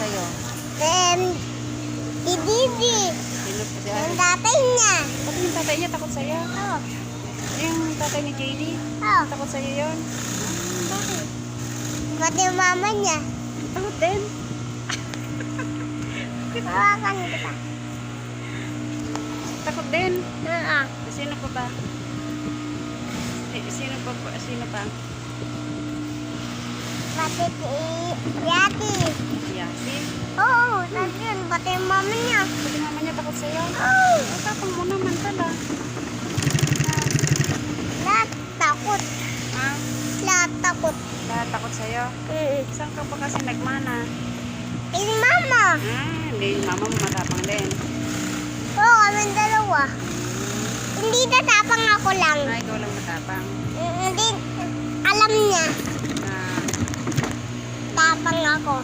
sa'yo? Si Didi. Sino po siya? Yung tatay niya. Pati yung tatay niya takot sa'yo? Oo. Yung tatay ni JD? Oo. Takot sa'yo yun? Bakit? Pati yung mama niya. Takot din? Hawakan kita. Takot din? Oo. Sino pa ba? Sino pa? Sino pa? Pati si Yati. Si Yasi? Oo, nandiyan. Pati yung mama niya. Pati mama niya takot sa'yo? Oo. Tapang mo naman pala. Lahat takot. Ha? Lahat takot. Lahat takot sa'yo? Saan ka pa kasi nagmana? Yung mama. Hindi. Yung mama mo matapang din. Oo, kaming dalawa. Hindi tatapang ako lang. Ikaw lang matapang. Hindi, alam niya. Na Tapang ako.